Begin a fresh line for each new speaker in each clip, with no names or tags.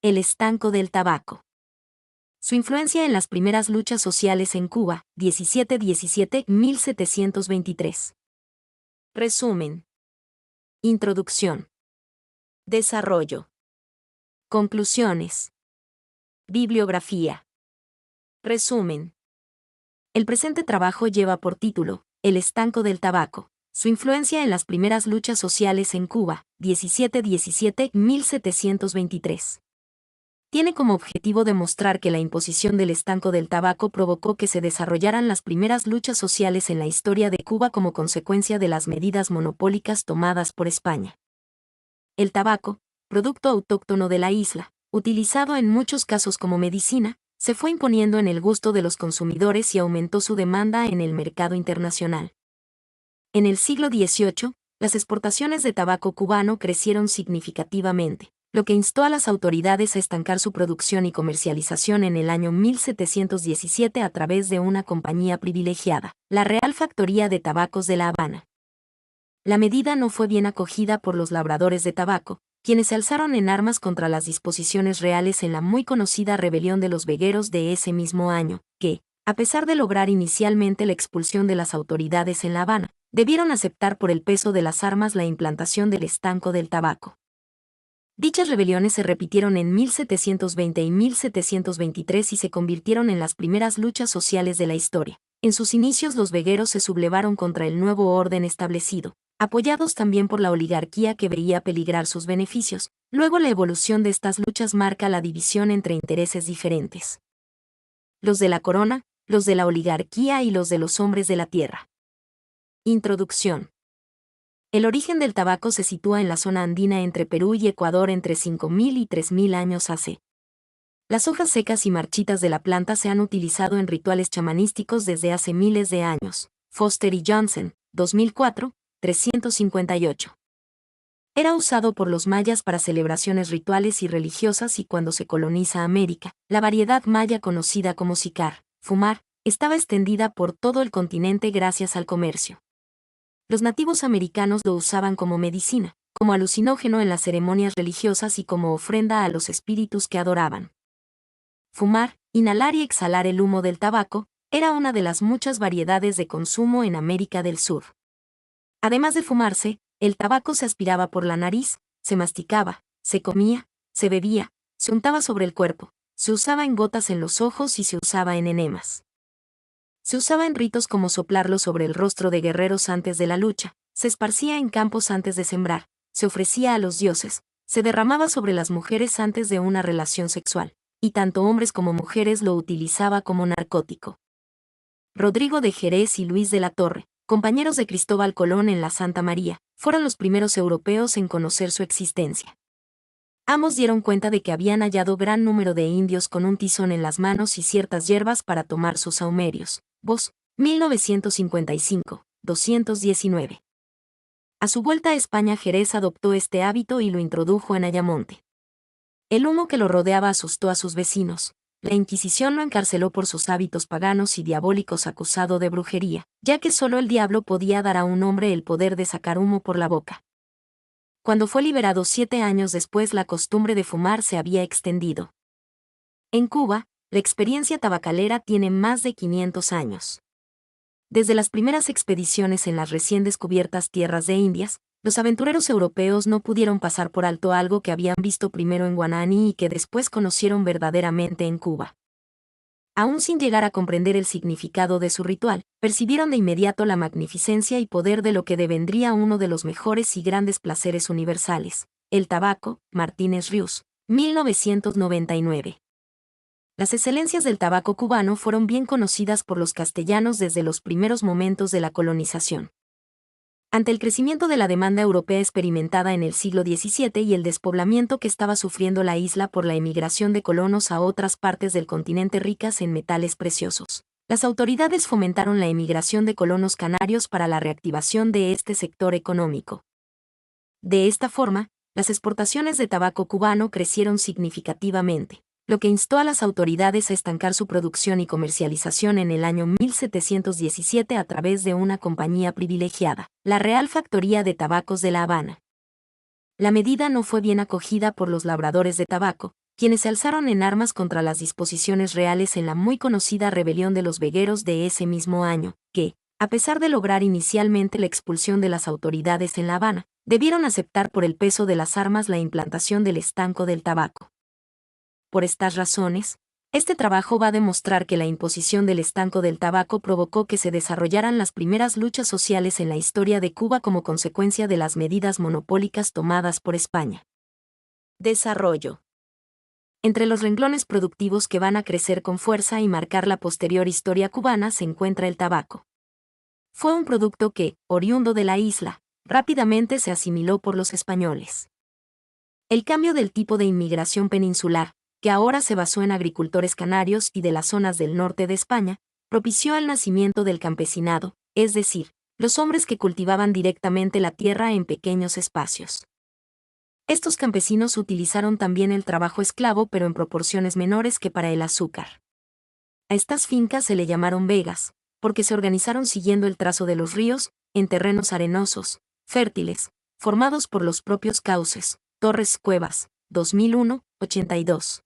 El estanco del tabaco. Su influencia en las primeras luchas sociales en Cuba, 17-17-1723. Resumen. Introducción. Desarrollo. Conclusiones. Bibliografía. Resumen. El presente trabajo lleva por título, El estanco del tabaco. Su influencia en las primeras luchas sociales en Cuba, 17-17-1723. Tiene como objetivo demostrar que la imposición del estanco del tabaco provocó que se desarrollaran las primeras luchas sociales en la historia de Cuba como consecuencia de las medidas monopólicas tomadas por España. El tabaco, producto autóctono de la isla, utilizado en muchos casos como medicina, se fue imponiendo en el gusto de los consumidores y aumentó su demanda en el mercado internacional. En el siglo XVIII, las exportaciones de tabaco cubano crecieron significativamente, lo que instó a las autoridades a estancar su producción y comercialización en el año 1717 a través de una compañía privilegiada, la Real Factoría de Tabacos de La Habana. La medida no fue bien acogida por los labradores de tabaco, quienes se alzaron en armas contra las disposiciones reales en la muy conocida rebelión de los vegueros de ese mismo año, que, a pesar de lograr inicialmente la expulsión de las autoridades en La Habana, debieron aceptar por el peso de las armas la implantación del estanco del tabaco. Dichas rebeliones se repitieron en 1720 y 1723 y se convirtieron en las primeras luchas sociales de la historia. En sus inicios los vegueros se sublevaron contra el nuevo orden establecido, apoyados también por la oligarquía que veía peligrar sus beneficios. Luego la evolución de estas luchas marca la división entre intereses diferentes. Los de la corona, los de la oligarquía y los de los hombres de la tierra. Introducción. El origen del tabaco se sitúa en la zona andina entre Perú y Ecuador entre 5.000 y 3.000 años hace. Las hojas secas y marchitas de la planta se han utilizado en rituales chamanísticos desde hace miles de años. Foster y Johnson, 2004, 358. Era usado por los mayas para celebraciones rituales y religiosas y cuando se coloniza América, la variedad maya conocida como sicar, fumar, estaba extendida por todo el continente gracias al comercio. Los nativos americanos lo usaban como medicina, como alucinógeno en las ceremonias religiosas y como ofrenda a los espíritus que adoraban. Fumar, inhalar y exhalar el humo del tabaco, era una de las muchas variedades de consumo en América del Sur. Además de fumarse, el tabaco se aspiraba por la nariz, se masticaba, se comía, se bebía, se untaba sobre el cuerpo, se usaba en gotas en los ojos y se usaba en enemas. Se usaba en ritos como soplarlo sobre el rostro de guerreros antes de la lucha, se esparcía en campos antes de sembrar, se ofrecía a los dioses, se derramaba sobre las mujeres antes de una relación sexual, y tanto hombres como mujeres lo utilizaba como narcótico. Rodrigo de Jerez y Luis de la Torre, compañeros de Cristóbal Colón en la Santa María, fueron los primeros europeos en conocer su existencia. Ambos dieron cuenta de que habían hallado gran número de indios con un tizón en las manos y ciertas hierbas para tomar sus sahumerios. Voz, 1955, 219. A su vuelta a España Jerez adoptó este hábito y lo introdujo en Ayamonte. El humo que lo rodeaba asustó a sus vecinos. La Inquisición lo encarceló por sus hábitos paganos y diabólicos acusado de brujería, ya que solo el diablo podía dar a un hombre el poder de sacar humo por la boca. Cuando fue liberado 7 años después la costumbre de fumar se había extendido. En Cuba, la experiencia tabacalera tiene más de 500 años. Desde las primeras expediciones en las recién descubiertas tierras de Indias, los aventureros europeos no pudieron pasar por alto algo que habían visto primero en Guananí y que después conocieron verdaderamente en Cuba. Aún sin llegar a comprender el significado de su ritual, percibieron de inmediato la magnificencia y poder de lo que devendría uno de los mejores y grandes placeres universales, el tabaco. Martínez Rius, 1999. Las excelencias del tabaco cubano fueron bien conocidas por los castellanos desde los primeros momentos de la colonización. Ante el crecimiento de la demanda europea experimentada en el siglo XVII y el despoblamiento que estaba sufriendo la isla por la emigración de colonos a otras partes del continente ricas en metales preciosos, las autoridades fomentaron la emigración de colonos canarios para la reactivación de este sector económico. De esta forma, las exportaciones de tabaco cubano crecieron significativamente, lo que instó a las autoridades a estancar su producción y comercialización en el año 1717 a través de una compañía privilegiada, la Real Factoría de Tabacos de La Habana. La medida no fue bien acogida por los labradores de tabaco, quienes se alzaron en armas contra las disposiciones reales en la muy conocida rebelión de los vegueros de ese mismo año, que, a pesar de lograr inicialmente la expulsión de las autoridades en La Habana, debieron aceptar por el peso de las armas la implantación del estanco del tabaco. Por estas razones, este trabajo va a demostrar que la imposición del estanco del tabaco provocó que se desarrollaran las primeras luchas sociales en la historia de Cuba como consecuencia de las medidas monopólicas tomadas por España. Desarrollo. Entre los renglones productivos que van a crecer con fuerza y marcar la posterior historia cubana se encuentra el tabaco. Fue un producto que, oriundo de la isla, rápidamente se asimiló por los españoles. El cambio del tipo de inmigración peninsular, que ahora se basó en agricultores canarios y de las zonas del norte de España, propició el nacimiento del campesinado, es decir, los hombres que cultivaban directamente la tierra en pequeños espacios. Estos campesinos utilizaron también el trabajo esclavo pero en proporciones menores que para el azúcar. A estas fincas se le llamaron vegas, porque se organizaron siguiendo el trazo de los ríos, en terrenos arenosos, fértiles, formados por los propios cauces. Torres Cuevas, 2001, 82.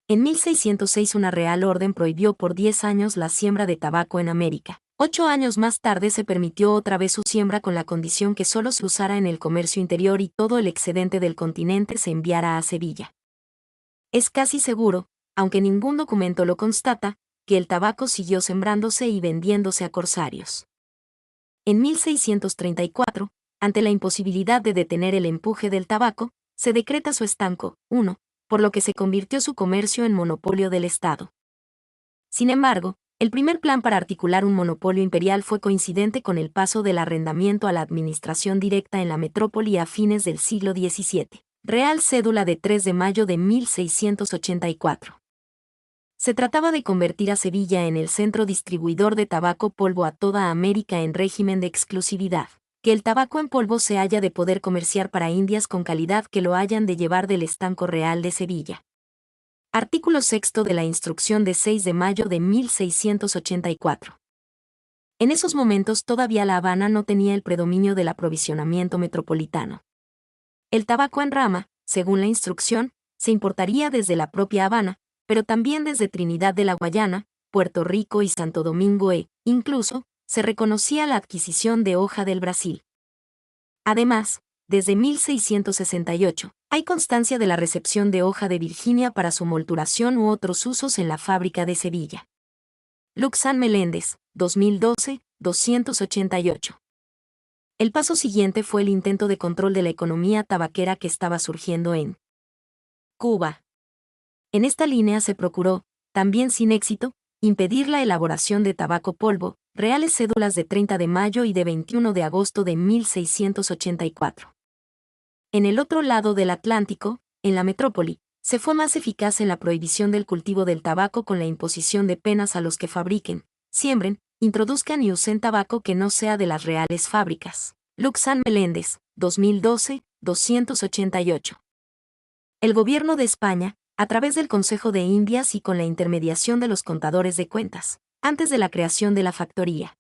En 1606 una real orden prohibió por 10 años la siembra de tabaco en América. 8 años más tarde se permitió otra vez su siembra con la condición que solo se usara en el comercio interior y todo el excedente del continente se enviara a Sevilla. Es casi seguro, aunque ningún documento lo constata, que el tabaco siguió sembrándose y vendiéndose a corsarios. En 1634, ante la imposibilidad de detener el empuje del tabaco, se decreta su estanco, 1, por lo que se convirtió su comercio en monopolio del Estado. Sin embargo, el primer plan para articular un monopolio imperial fue coincidente con el paso del arrendamiento a la administración directa en la metrópoli a fines del siglo XVII. Real Cédula de 3 de mayo de 1684. Se trataba de convertir a Sevilla en el centro distribuidor de tabaco polvo a toda América en régimen de exclusividad. Que el tabaco en polvo se haya de poder comerciar para Indias con calidad que lo hayan de llevar del estanco real de Sevilla. Artículo 6 de la Instrucción de 6 de mayo de 1684. En esos momentos todavía La Habana no tenía el predominio del aprovisionamiento metropolitano. El tabaco en rama, según la instrucción, se importaría desde la propia Habana, pero también desde Trinidad de la Guayana, Puerto Rico y Santo Domingo incluso, se reconocía la adquisición de hoja del Brasil. Además, desde 1668, hay constancia de la recepción de hoja de Virginia para su molturación u otros usos en la fábrica de Sevilla. Luxán Meléndez, 2012, 288. El paso siguiente fue el intento de control de la economía tabaquera que estaba surgiendo en Cuba. En esta línea se procuró, también sin éxito, impedir la elaboración de tabaco polvo, reales cédulas de 30 de mayo y de 21 de agosto de 1684. En el otro lado del Atlántico, en la metrópoli, se fue más eficaz en la prohibición del cultivo del tabaco con la imposición de penas a los que fabriquen, siembren, introduzcan y usen tabaco que no sea de las reales fábricas. Luxán Meléndez, 2012, 288. El gobierno de España, a través del Consejo de Indias y con la intermediación de los contadores de cuentas, antes de la creación de la factoría,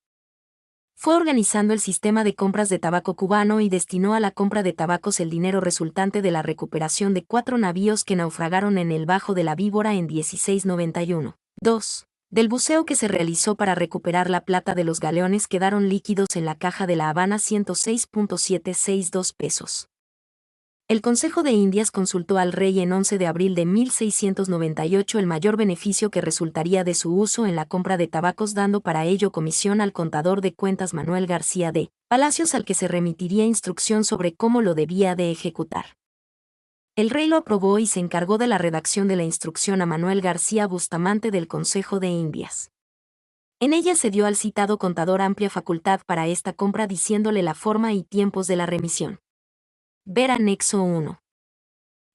fue organizando el sistema de compras de tabaco cubano y destinó a la compra de tabacos el dinero resultante de la recuperación de 4 navíos que naufragaron en el Bajo de la Víbora en 1691. 2. Del buceo que se realizó para recuperar la plata de los galeones quedaron líquidos en la caja de La Habana 106.762 pesos. El Consejo de Indias consultó al rey en 11 de abril de 1698 el mayor beneficio que resultaría de su uso en la compra de tabacos, dando para ello comisión al contador de cuentas Manuel García de Palacios, al que se remitiría instrucción sobre cómo lo debía de ejecutar. El rey lo aprobó y se encargó de la redacción de la instrucción a Manuel García Bustamante del Consejo de Indias. En ella se dio al citado contador amplia facultad para esta compra, diciéndole la forma y tiempos de la remisión. Ver anexo 1.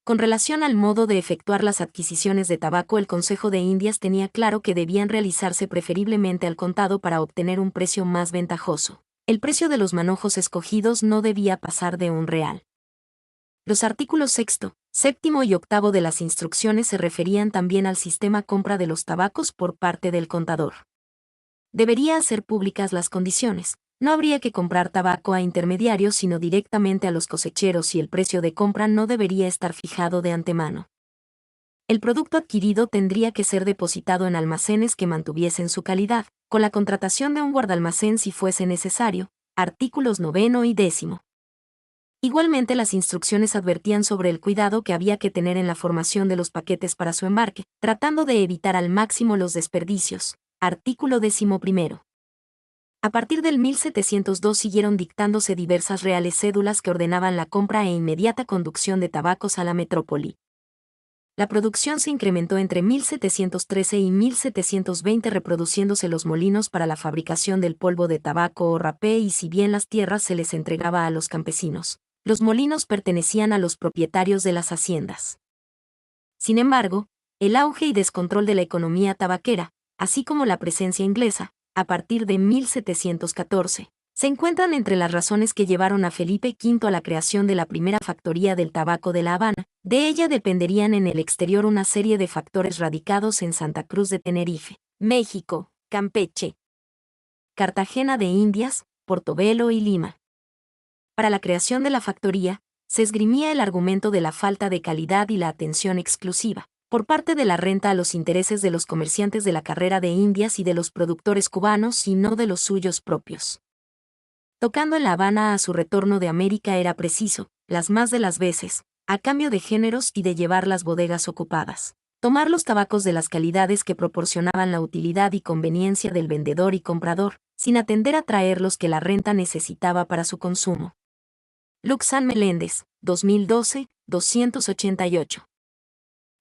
Con relación al modo de efectuar las adquisiciones de tabaco, el Consejo de Indias tenía claro que debían realizarse preferiblemente al contado para obtener un precio más ventajoso. El precio de los manojos escogidos no debía pasar de £1. Los artículos 6, 7 y 8 de las instrucciones se referían también al sistema compra de los tabacos por parte del contador. Debería hacer públicas las condiciones. No habría que comprar tabaco a intermediarios sino directamente a los cosecheros y el precio de compra no debería estar fijado de antemano. El producto adquirido tendría que ser depositado en almacenes que mantuviesen su calidad, con la contratación de un guardalmacén si fuese necesario, artículos 9 y 10. Igualmente, las instrucciones advertían sobre el cuidado que había que tener en la formación de los paquetes para su embarque, tratando de evitar al máximo los desperdicios, artículo 11. A partir del 1702 siguieron dictándose diversas reales cédulas que ordenaban la compra e inmediata conducción de tabacos a la metrópoli. La producción se incrementó entre 1713 y 1720 reproduciéndose los molinos para la fabricación del polvo de tabaco o rapé, y si bien las tierras se les entregaba a los campesinos, los molinos pertenecían a los propietarios de las haciendas. Sin embargo, el auge y descontrol de la economía tabaquera, así como la presencia inglesa, a partir de 1714, se encuentran entre las razones que llevaron a Felipe V a la creación de la primera factoría del tabaco de La Habana. De ella dependerían en el exterior una serie de factores radicados en Santa Cruz de Tenerife, México, Campeche, Cartagena de Indias, Portobelo y Lima. Para la creación de la factoría, se esgrimía el argumento de la falta de calidad y la atención exclusiva, por parte de la renta, a los intereses de los comerciantes de la carrera de Indias y de los productores cubanos y no de los suyos propios. Tocando en La Habana a su retorno de América era preciso, las más de las veces, a cambio de géneros y de llevar las bodegas ocupadas, tomar los tabacos de las calidades que proporcionaban la utilidad y conveniencia del vendedor y comprador, sin atender a traer los que la renta necesitaba para su consumo. Luxán Meléndez, 2012, 288.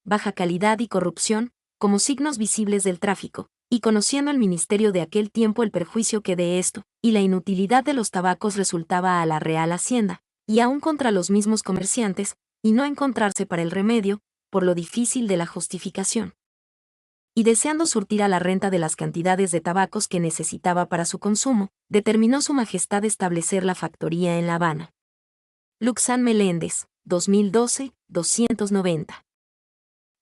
Baja calidad y corrupción, como signos visibles del tráfico, y conociendo el ministerio de aquel tiempo el perjuicio que de esto, y la inutilidad de los tabacos resultaba a la Real Hacienda, y aún contra los mismos comerciantes, y no encontrarse para el remedio, por lo difícil de la justificación. Y deseando surtir a la renta de las cantidades de tabacos que necesitaba para su consumo, determinó su majestad establecer la factoría en La Habana. Luxán Meléndez, 2012, 290.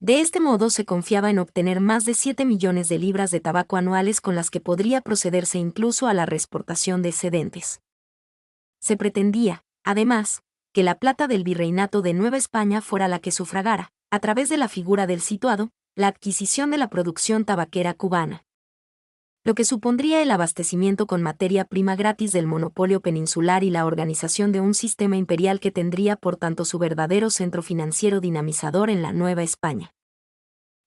De este modo se confiaba en obtener más de 7 millones de libras de tabaco anuales, con las que podría procederse incluso a la reexportación de excedentes. Se pretendía, además, que la plata del Virreinato de Nueva España fuera la que sufragara, a través de la figura del situado, la adquisición de la producción tabaquera cubana, lo que supondría el abastecimiento con materia prima gratis del monopolio peninsular y la organización de un sistema imperial que tendría por tanto su verdadero centro financiero dinamizador en la Nueva España.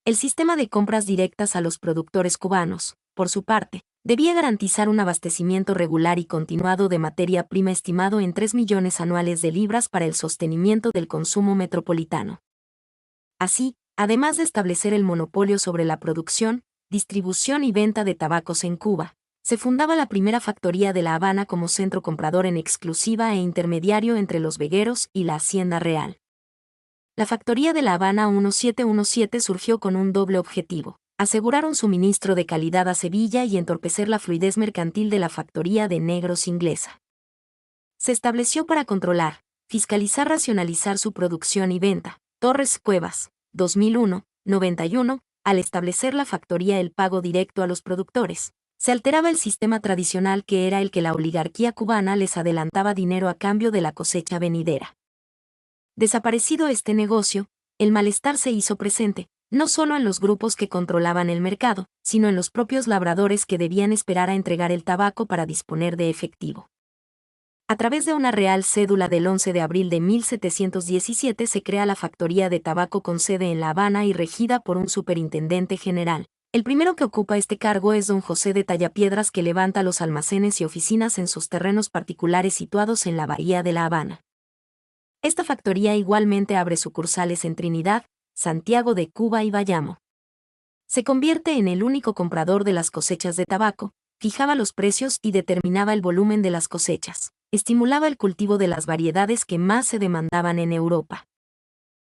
El sistema de compras directas a los productores cubanos, por su parte, debía garantizar un abastecimiento regular y continuado de materia prima estimado en 3 millones anuales de libras para el sostenimiento del consumo metropolitano. Así, además de establecer el monopolio sobre la producción, distribución y venta de tabacos en Cuba, se fundaba la primera factoría de La Habana como centro comprador en exclusiva e intermediario entre los vegueros y la Hacienda Real. La factoría de La Habana 1717 surgió con un doble objetivo: asegurar un suministro de calidad a Sevilla y entorpecer la fluidez mercantil de la factoría de negros inglesa. Se estableció para controlar, fiscalizar, racionalizar su producción y venta. Torres Cuevas, 2001, 91. Al establecer la factoría el pago directo a los productores, se alteraba el sistema tradicional, que era el que la oligarquía cubana les adelantaba dinero a cambio de la cosecha venidera. Desaparecido este negocio, el malestar se hizo presente, no solo en los grupos que controlaban el mercado, sino en los propios labradores que debían esperar a entregar el tabaco para disponer de efectivo. A través de una real cédula del 11 de abril de 1717 se crea la Factoría de Tabaco con sede en La Habana y regida por un superintendente general. El primero que ocupa este cargo es don José de Tallapiedras, que levanta los almacenes y oficinas en sus terrenos particulares situados en la bahía de La Habana. Esta factoría igualmente abre sucursales en Trinidad, Santiago de Cuba y Bayamo. Se convierte en el único comprador de las cosechas de tabaco, fijaba los precios y determinaba el volumen de las cosechas. Estimulaba el cultivo de las variedades que más se demandaban en Europa.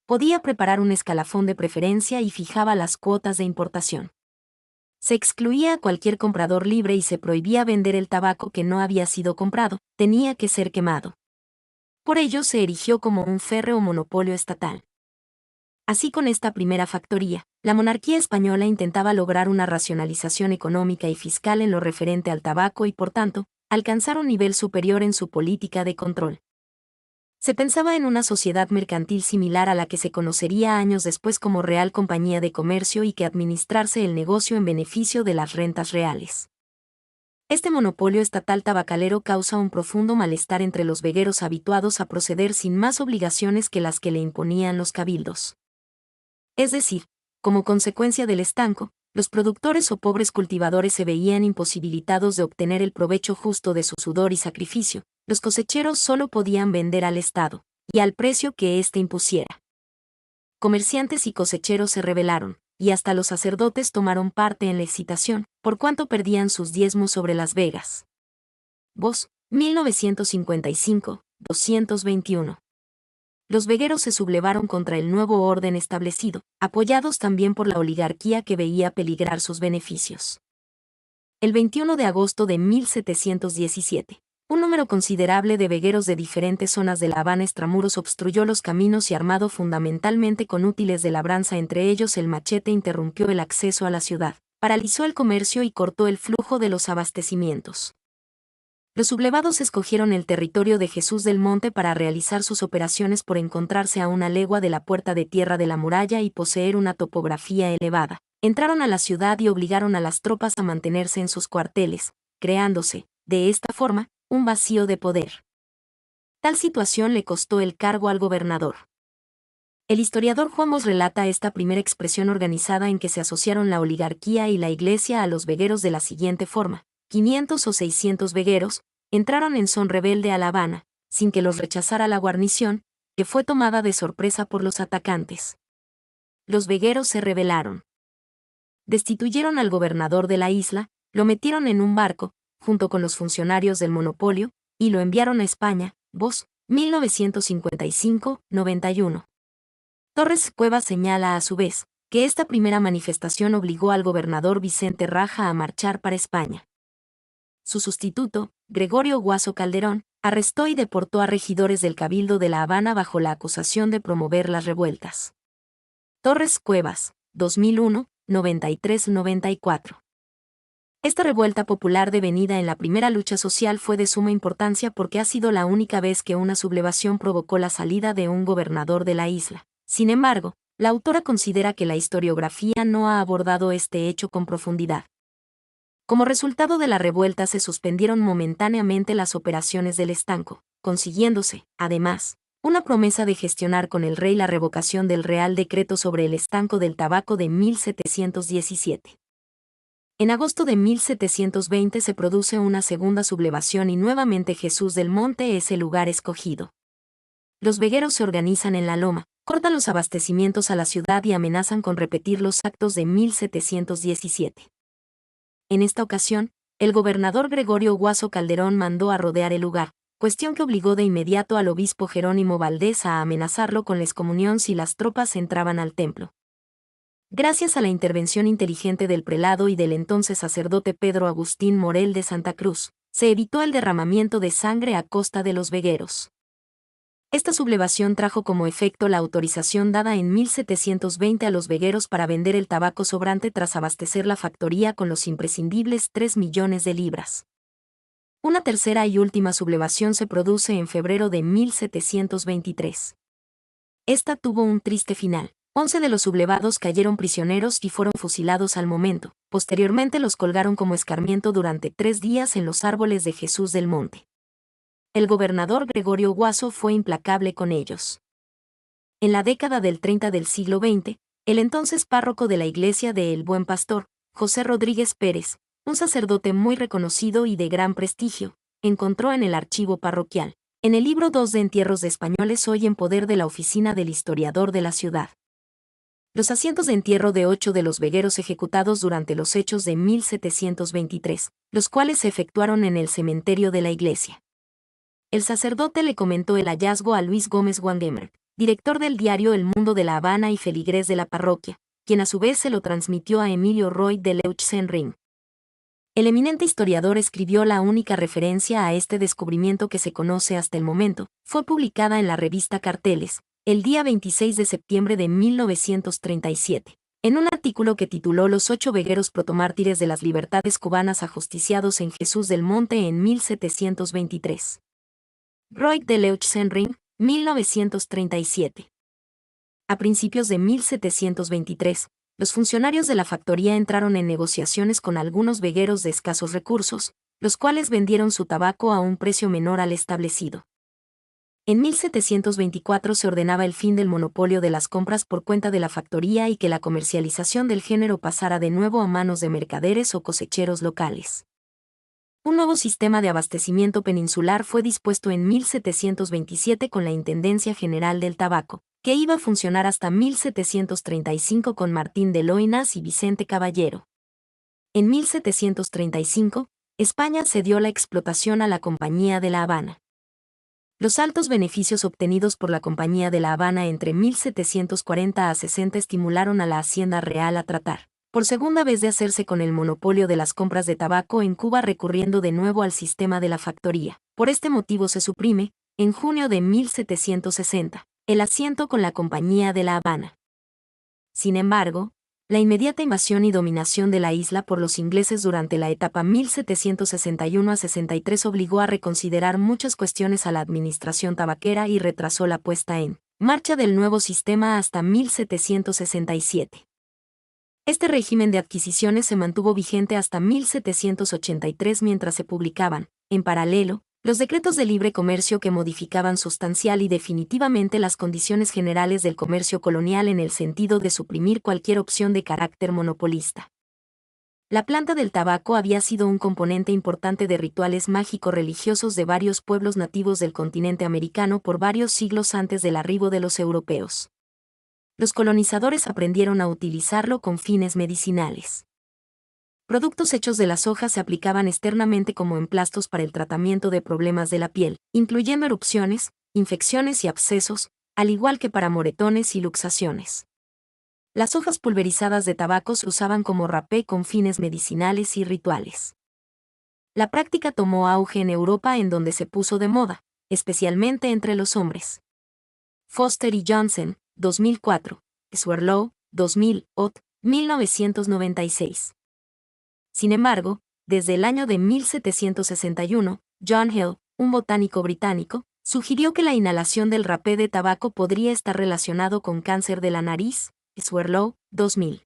Podía preparar un escalafón de preferencia y fijaba las cuotas de importación. Se excluía a cualquier comprador libre y se prohibía vender el tabaco que no había sido comprado, tenía que ser quemado. Por ello se erigió como un férreo monopolio estatal. Así, con esta primera factoría, la monarquía española intentaba lograr una racionalización económica y fiscal en lo referente al tabaco y, por tanto, alcanzar un nivel superior en su política de control. Se pensaba en una sociedad mercantil similar a la que se conocería años después como Real Compañía de Comercio y que administrase el negocio en beneficio de las rentas reales. Este monopolio estatal tabacalero causa un profundo malestar entre los vegueros habituados a proceder sin más obligaciones que las que le imponían los cabildos. Es decir, como consecuencia del estanco, los productores o pobres cultivadores se veían imposibilitados de obtener el provecho justo de su sudor y sacrificio. Los cosecheros solo podían vender al Estado, y al precio que éste impusiera. Comerciantes y cosecheros se rebelaron, y hasta los sacerdotes tomaron parte en la excitación, por cuanto perdían sus diezmos sobre las vegas. Voz, 1955, 221. Los vegueros se sublevaron contra el nuevo orden establecido, apoyados también por la oligarquía que veía peligrar sus beneficios. El 21 de agosto de 1717, un número considerable de vegueros de diferentes zonas de La Habana extramuros obstruyó los caminos y armado fundamentalmente con útiles de labranza, entre ellos el machete, interrumpió el acceso a la ciudad, paralizó el comercio y cortó el flujo de los abastecimientos. Los sublevados escogieron el territorio de Jesús del Monte para realizar sus operaciones por encontrarse a una legua de la puerta de tierra de la muralla y poseer una topografía elevada. Entraron a la ciudad y obligaron a las tropas a mantenerse en sus cuarteles, creándose, de esta forma, un vacío de poder. Tal situación le costó el cargo al gobernador. El historiador Juan Mos relata esta primera expresión organizada en que se asociaron la oligarquía y la iglesia a los vegueros de la siguiente forma: 500 o 600 vegueros entraron en son rebelde a La Habana, sin que los rechazara la guarnición, que fue tomada de sorpresa por los atacantes. Los vegueros se rebelaron. Destituyeron al gobernador de la isla, lo metieron en un barco, junto con los funcionarios del monopolio, y lo enviaron a España. Voz, 1955-91. Torres Cuevas señala a su vez, que esta primera manifestación obligó al gobernador Vicente Raja a marchar para España. Su sustituto, Gregorio Guaso Calderón, arrestó y deportó a regidores del Cabildo de La Habana bajo la acusación de promover las revueltas. Torres Cuevas, 2001, 93-94. Esta revuelta popular devenida en la primera lucha social fue de suma importancia porque ha sido la única vez que una sublevación provocó la salida de un gobernador de la isla. Sin embargo, la autora considera que la historiografía no ha abordado este hecho con profundidad. Como resultado de la revuelta se suspendieron momentáneamente las operaciones del estanco, consiguiéndose, además, una promesa de gestionar con el rey la revocación del Real Decreto sobre el estanco del tabaco de 1717. En agosto de 1720 se produce una segunda sublevación y nuevamente Jesús del Monte es el lugar escogido. Los vegueros se organizan en la loma, cortan los abastecimientos a la ciudad y amenazan con repetir los actos de 1717. En esta ocasión, el gobernador Gregorio Guaso Calderón mandó a rodear el lugar, cuestión que obligó de inmediato al obispo Jerónimo Valdés a amenazarlo con la excomunión si las tropas entraban al templo. Gracias a la intervención inteligente del prelado y del entonces sacerdote Pedro Agustín Morel de Santa Cruz, se evitó el derramamiento de sangre a costa de los vegueros. Esta sublevación trajo como efecto la autorización dada en 1720 a los vegueros para vender el tabaco sobrante tras abastecer la factoría con los imprescindibles 3 millones de libras. Una tercera y última sublevación se produce en febrero de 1723. Esta tuvo un triste final. 11 de los sublevados cayeron prisioneros y fueron fusilados al momento. Posteriormente los colgaron como escarmiento durante 3 días en los árboles de Jesús del Monte. El gobernador Gregorio Guaso fue implacable con ellos. En la década del 30 del siglo XX, el entonces párroco de la iglesia de El Buen Pastor, José Rodríguez Pérez, un sacerdote muy reconocido y de gran prestigio, encontró en el archivo parroquial, en el libro 2 de entierros de españoles hoy en poder de la oficina del historiador de la ciudad, los asientos de entierro de 8 de los vegueros ejecutados durante los hechos de 1723, los cuales se efectuaron en el cementerio de la iglesia. El sacerdote le comentó el hallazgo a Luis Gómez Wangemer, director del diario El Mundo de La Habana y feligrés de la parroquia, quien a su vez se lo transmitió a Emilio Roy de Leuchsenring. El eminente historiador escribió: la única referencia a este descubrimiento que se conoce hasta el momento fue publicada en la revista Carteles, el día 26 de septiembre de 1937, en un artículo que tituló Los 8 vegueros protomártires de las libertades cubanas ajusticiados en Jesús del Monte en 1723. Roy de Leuchsenring, 1937. A principios de 1723, los funcionarios de la factoría entraron en negociaciones con algunos vegueros de escasos recursos, los cuales vendieron su tabaco a un precio menor al establecido. En 1724 se ordenaba el fin del monopolio de las compras por cuenta de la factoría y que la comercialización del género pasara de nuevo a manos de mercaderes o cosecheros locales. Un nuevo sistema de abastecimiento peninsular fue dispuesto en 1727 con la Intendencia General del Tabaco, que iba a funcionar hasta 1735 con Martín de Loinas y Vicente Caballero. En 1735, España cedió la explotación a la Compañía de La Habana. Los altos beneficios obtenidos por la Compañía de La Habana entre 1740 a 60 estimularon a la Hacienda Real a tratar, por segunda vez, de hacerse con el monopolio de las compras de tabaco en Cuba, recurriendo de nuevo al sistema de la factoría. Por este motivo se suprime, en junio de 1760, el asiento con la Compañía de La Habana. Sin embargo, la inmediata invasión y dominación de la isla por los ingleses durante la etapa 1761 a 63 obligó a reconsiderar muchas cuestiones a la administración tabaquera y retrasó la puesta en marcha del nuevo sistema hasta 1767. Este régimen de adquisiciones se mantuvo vigente hasta 1783 mientras se publicaban, en paralelo, los decretos de libre comercio que modificaban sustancial y definitivamente las condiciones generales del comercio colonial en el sentido de suprimir cualquier opción de carácter monopolista. La planta del tabaco había sido un componente importante de rituales mágico-religiosos de varios pueblos nativos del continente americano por varios siglos antes del arribo de los europeos. Los colonizadores aprendieron a utilizarlo con fines medicinales. Productos hechos de las hojas se aplicaban externamente como emplastos para el tratamiento de problemas de la piel, incluyendo erupciones, infecciones y abscesos, al igual que para moretones y luxaciones. Las hojas pulverizadas de tabaco se usaban como rapé con fines medicinales y rituales. La práctica tomó auge en Europa, en donde se puso de moda, especialmente entre los hombres. Foster y Johnson, 2004, Swerdlow, 2000, Ott, 1996. Sin embargo, desde el año de 1761, John Hill, un botánico británico, sugirió que la inhalación del rapé de tabaco podría estar relacionado con cáncer de la nariz. Swerdlow, 2000.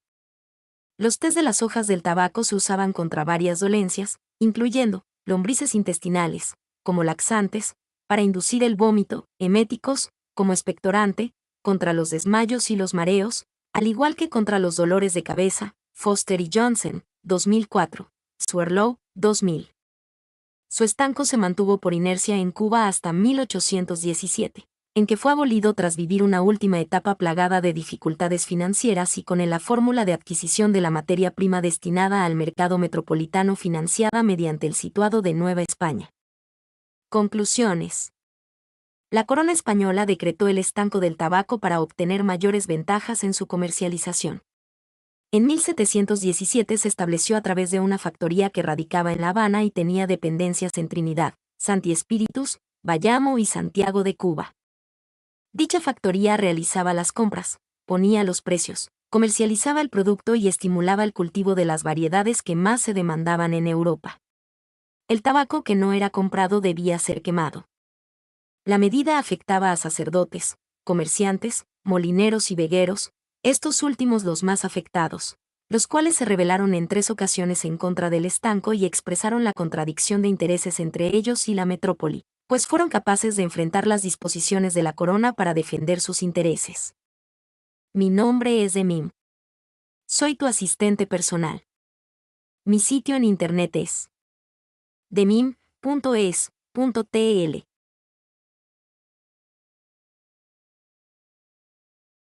Los tés de las hojas del tabaco se usaban contra varias dolencias, incluyendo lombrices intestinales, como laxantes, para inducir el vómito, eméticos, como expectorante, contra los desmayos y los mareos, al igual que contra los dolores de cabeza. Foster y Johnson, 2004. Swerdlow, 2000. Su estanco se mantuvo por inercia en Cuba hasta 1817, en que fue abolido tras vivir una última etapa plagada de dificultades financieras y con la fórmula de adquisición de la materia prima destinada al mercado metropolitano financiada mediante el situado de Nueva España. Conclusiones. La corona española decretó el estanco del tabaco para obtener mayores ventajas en su comercialización. En 1717 se estableció a través de una factoría que radicaba en La Habana y tenía dependencias en Trinidad, Santi Espíritus, Bayamo y Santiago de Cuba. Dicha factoría realizaba las compras, ponía los precios, comercializaba el producto y estimulaba el cultivo de las variedades que más se demandaban en Europa. El tabaco que no era comprado debía ser quemado. La medida afectaba a sacerdotes, comerciantes, molineros y vegueros, estos últimos los más afectados, los cuales se rebelaron en 3 ocasiones en contra del estanco y expresaron la contradicción de intereses entre ellos y la metrópoli, pues fueron capaces de enfrentar las disposiciones de la corona para defender sus intereses. Mi nombre es Demim. Soy tu asistente personal. Mi sitio en internet es demim.es.tl.